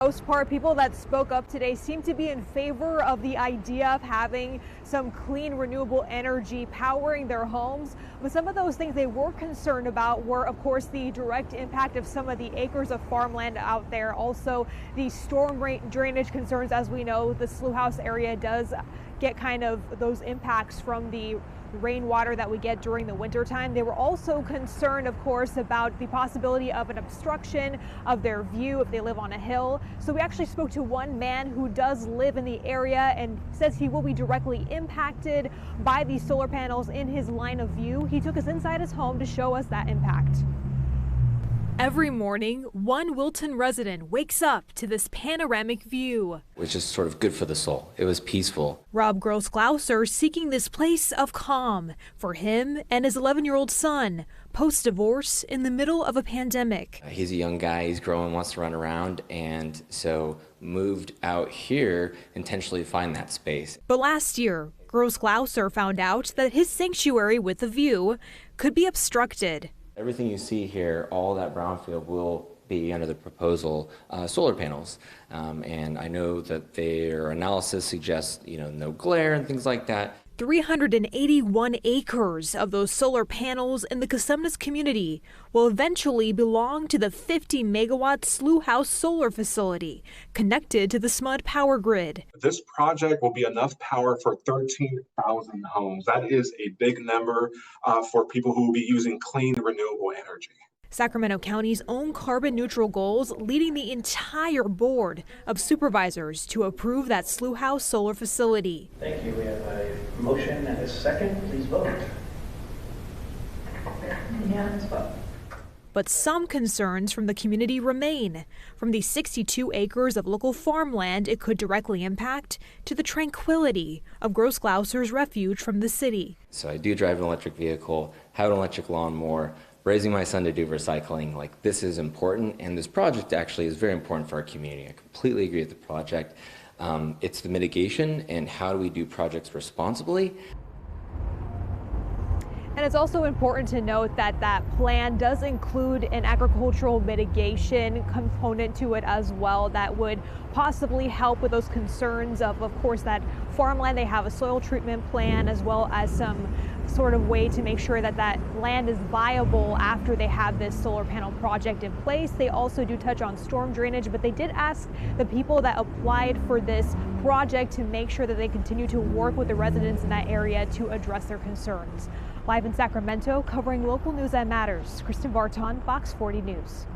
Most part, people that spoke up today seem to be in favor of the idea of having some clean, renewable energy powering their homes. But some of those things they were concerned about were, of course, the direct impact of some of the acres of farmland out there. Also, the drainage concerns. As we know, the Slough House area does get kind of those impacts from the rainwater that we get during the wintertime. They were also concerned, of course, about the possibility of an obstruction of their view if they live on a hill. So we actually spoke to one man who does live in the area and says he will be directly impacted by these solar panels in his line of view. He took us inside his home to show us that impact. Every morning, one Wilton resident wakes up to this panoramic view. Which is sort of good for the soul. It was peaceful. Rob Gross-Glauser seeking this place of calm for him and his 11-year-old son, post-divorce in the middle of a pandemic. He's a young guy, he's growing, wants to run around, and so moved out here intentionally to find that space. But last year, Gross-Glauser found out that his sanctuary with a view could be obstructed. Everything you see here, all that brownfield will be under the proposal solar panels. And I know that their analysis suggests, no glare and things like that. 381 acres of those solar panels in the Cosumnes community will eventually belong to the 50 megawatt Slough House solar facility connected to the SMUD power grid. This project will be enough power for 13,000 homes. That is a big number for people who will be using clean, renewable energy. Sacramento County's own carbon neutral goals leading the entire board of supervisors to approve that Slough House solar facility. Thank you. We have a motion and a second. Please vote. Unanimous vote. But some concerns from the community remain, from the 62 acres of local farmland it could directly impact to the tranquility of Gross-Glauser's refuge from the city. So I do drive an electric vehicle, have an electric lawnmower, raising my son to do recycling. This is important, and this project actually is very important for our community. I completely agree with the project. It's the mitigation and how do we do projects responsibly. And it's also important to note that that plan does include an agricultural mitigation component to it as well that would possibly help with those concerns of course, that farmland. They have a soil treatment plan as well as some sort of way to make sure that that land is viable after they have this solar panel project in place. They also do touch on storm drainage, but they did ask the people that applied for this project to make sure that they continue to work with the residents in that area to address their concerns. Live in Sacramento, covering local news that matters, Kristen Vartan, Fox 40 News.